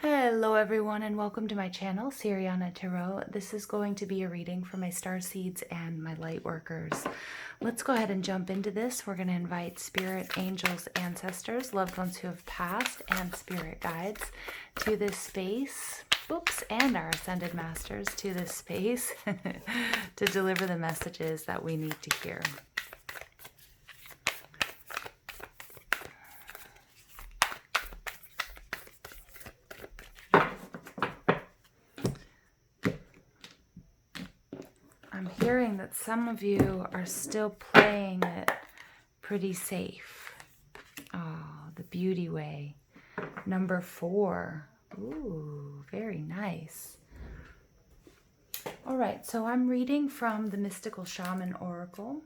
Hello everyone and welcome to my channel, Siriana Tarot. This is going to be a reading for my Starseeds and my Lightworkers. Let's go ahead and jump into this. We're going to invite spirit, angels, ancestors, loved ones who have passed, and spirit guides to this space. Oops, and our ascended masters to this space to deliver the messages that we need to hear. I'm hearing that some of you are still playing it pretty safe. Oh, the beauty way. Number 4. Ooh, very nice. All right, so I'm reading from the Mystical Shaman Oracle.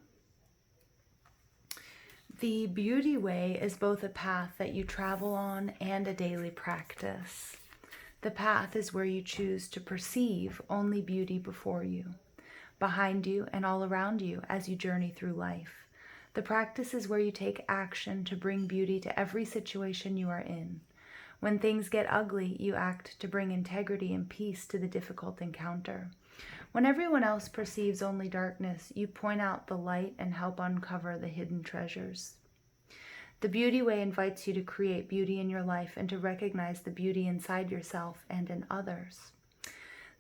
The beauty way is both a path that you travel on and a daily practice. The path is where you choose to perceive only beauty before you, behind you, and all around you as you journey through life. The practice is where you take action to bring beauty to every situation you are in. When things get ugly, you act to bring integrity and peace to the difficult encounter. When everyone else perceives only darkness, you point out the light and help uncover the hidden treasures. The beauty way invites you to create beauty in your life and to recognize the beauty inside yourself and in others.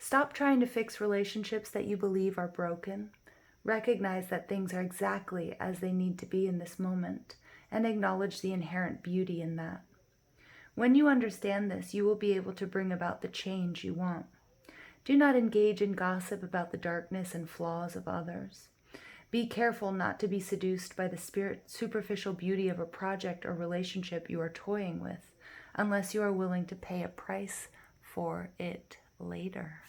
Stop trying to fix relationships that you believe are broken. Recognize that things are exactly as they need to be in this moment, and acknowledge the inherent beauty in that. When you understand this, you will be able to bring about the change you want. Do not engage in gossip about the darkness and flaws of others. Be careful not to be seduced by the superficial beauty of a project or relationship you are toying with, unless you are willing to pay a price for it later.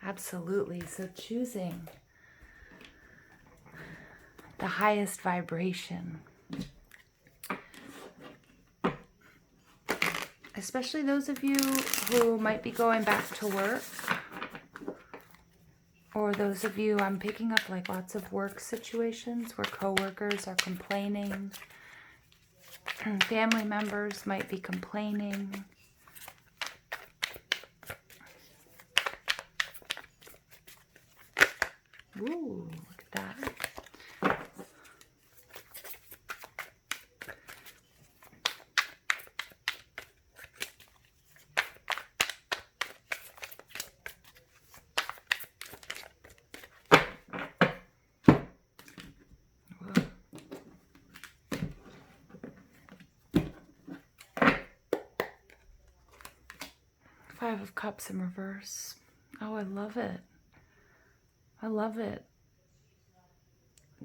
Absolutely. So choosing the highest vibration, especially those of you who might be going back to work, or those of you, I'm picking up like lots of work situations where coworkers are complaining, family members might be complaining. Ooh, look at that. Five of Cups in reverse. Oh, I love it. I love it.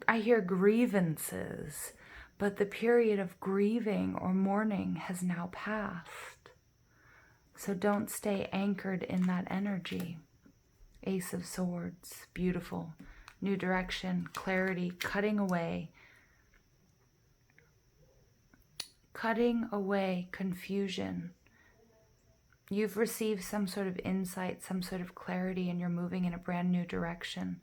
I hear grievances, but the period of grieving or mourning has now passed. So don't stay anchored in that energy. Ace of Swords, beautiful. New direction, clarity, cutting away confusion. You've received some sort of insight, some sort of clarity, and you're moving in a brand new direction.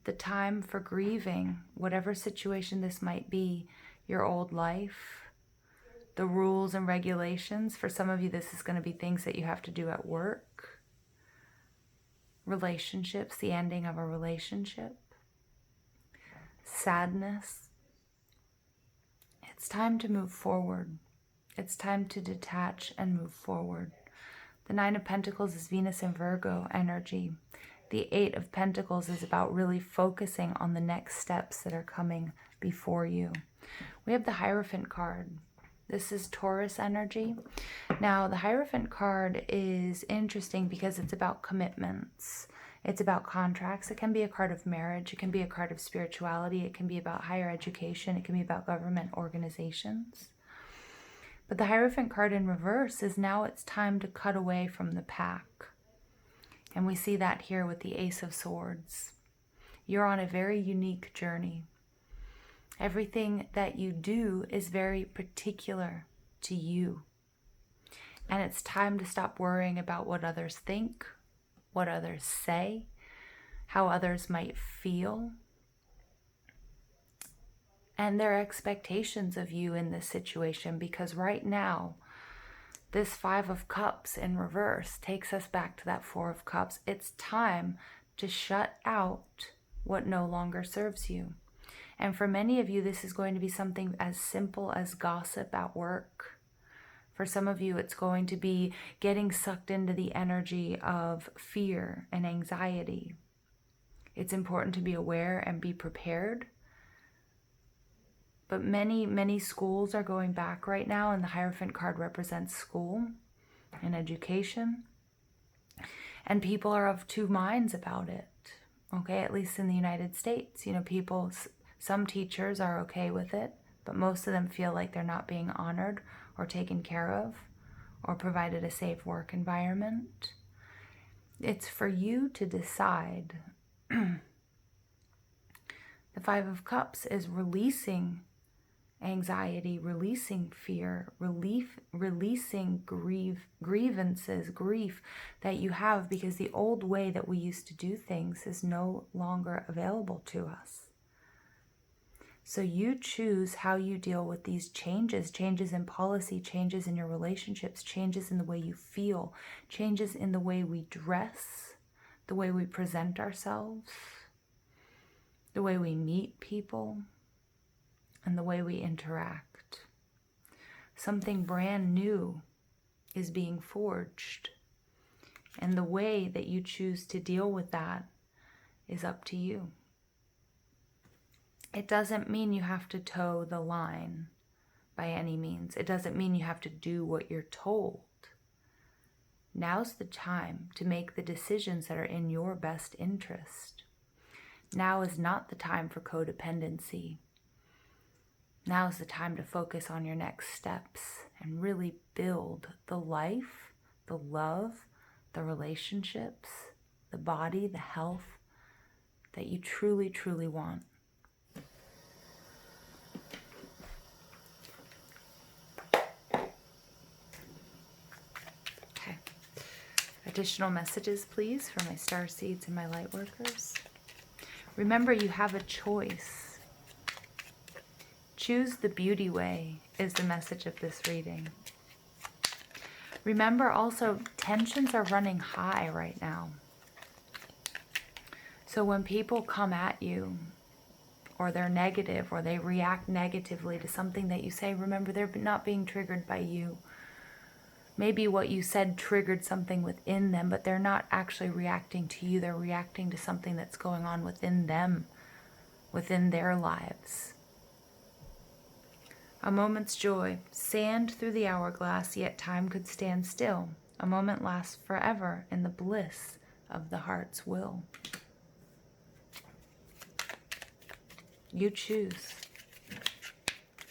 The time for grieving, whatever situation this might be, your old life, the rules and regulations. For some of you, this is going to be things that you have to do at work, relationships, the ending of a relationship, sadness. It's time to move forward. It's time to detach and move forward. The Nine of Pentacles is Venus and Virgo energy. The Eight of Pentacles is about really focusing on the next steps that are coming before you. We have the Hierophant card. This is Taurus energy. Now, the Hierophant card is interesting because it's about commitments. It's about contracts. It can be a card of marriage. It can be a card of spirituality. It can be about higher education. It can be about government organizations. But the Hierophant card in reverse is now it's time to cut away from the pack. And we see that here with the Ace of Swords. You're on a very unique journey. Everything that you do is very particular to you. And it's time to stop worrying about what others think, what others say, how others might feel, and their expectations of you in this situation. Because right now, This Five of Cups in reverse takes us back to that Four of Cups. It's time to shut out what no longer serves you. And for many of you, this is going to be something as simple as gossip at work. For some of you, it's going to be getting sucked into the energy of fear and anxiety. It's important to be aware and be prepared. But many schools are going back right now, and the Hierophant card represents school and education. And people are of two minds about it, okay? At least in the United States. You know, some teachers are okay with it, but most of them feel like they're not being honored or taken care of or provided a safe work environment. It's for you to decide. The Five of Cups is releasing anxiety, releasing fear, releasing grievances, grief that you have, because the old way that we used to do things is no longer available to us. So you choose how you deal with these changes in policy, changes in your relationships, changes in the way you feel, changes in the way we dress, the way we present ourselves, the way we meet people, and the way we interact. Something brand new is being forged. And the way that you choose to deal with that is up to you. It doesn't mean you have to toe the line by any means. It doesn't mean you have to do what you're told. Now's the time to make the decisions that are in your best interest. Now is not the time for codependency. Now is the time to focus on your next steps and really build the life, the love, the relationships, the body, the health that you truly, truly want. Okay. Additional messages, please, for my Starseeds and my Lightworkers. Remember, you have a choice. Choose the beauty way is the message of this reading. Remember also, tensions are running high right now. So when people come at you, or they're negative, or they react negatively to something that you say, remember, they're not being triggered by you. Maybe what you said triggered something within them, but they're not actually reacting to you. They're reacting to something that's going on within them, within their lives. A moment's joy, sand through the hourglass, yet time could stand still. A moment lasts forever in the bliss of the heart's will. You choose.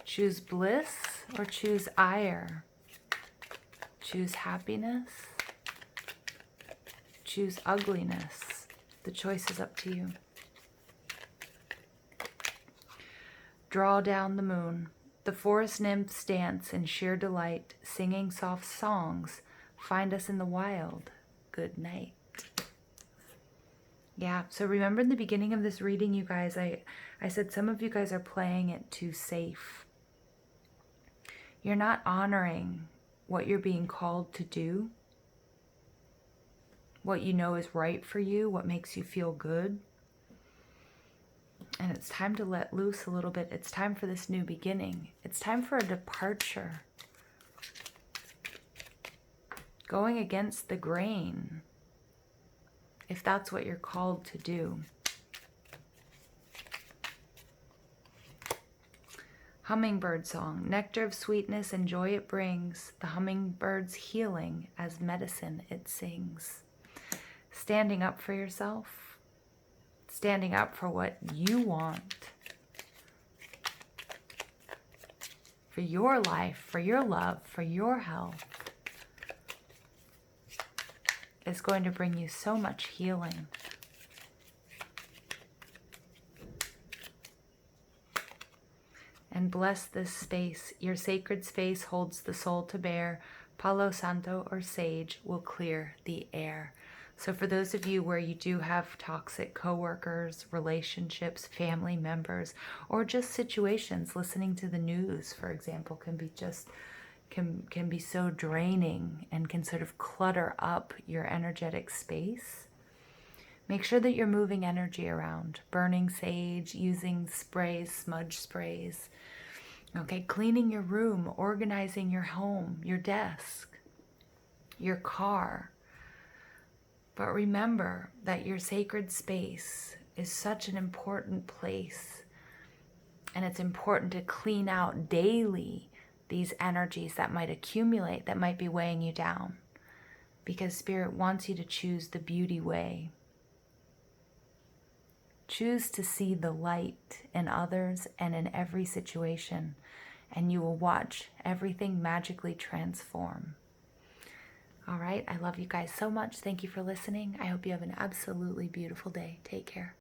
Choose bliss or choose ire. Choose happiness. Choose ugliness. The choice is up to you. Draw down the moon. The forest nymphs dance in sheer delight, singing soft songs. Find us in the wild. Good night. Yeah, so remember in the beginning of this reading, you guys, I said some of you guys are playing it too safe. You're not honoring what you're being called to do, what you know is right for you, what makes you feel good. And it's time to let loose a little bit. It's time for this new beginning. It's time for a departure. Going against the grain, if that's what you're called to do. Hummingbird song. Nectar of sweetness and joy it brings. The hummingbird's healing as medicine it sings. Standing up for yourself. Standing up for what you want. For your life, for your love, for your health. Is going to bring you so much healing. And bless this space. Your sacred space holds the soul to bear. Palo Santo or sage will clear the air. So for those of you where you do have toxic coworkers, relationships, family members, or just situations, listening to the news, for example, can be just can be so draining and can sort of clutter up your energetic space. Make sure that you're moving energy around, burning sage, using sprays, smudge sprays. Okay, cleaning your room, organizing your home, your desk, your car. But remember that your sacred space is such an important place, and it's important to clean out daily these energies that might accumulate, that might be weighing you down, because Spirit wants you to choose the beauty way. Choose to see the light in others and in every situation, and you will watch everything magically transform. All right, I love you guys so much. Thank you for listening. I hope you have an absolutely beautiful day. Take care.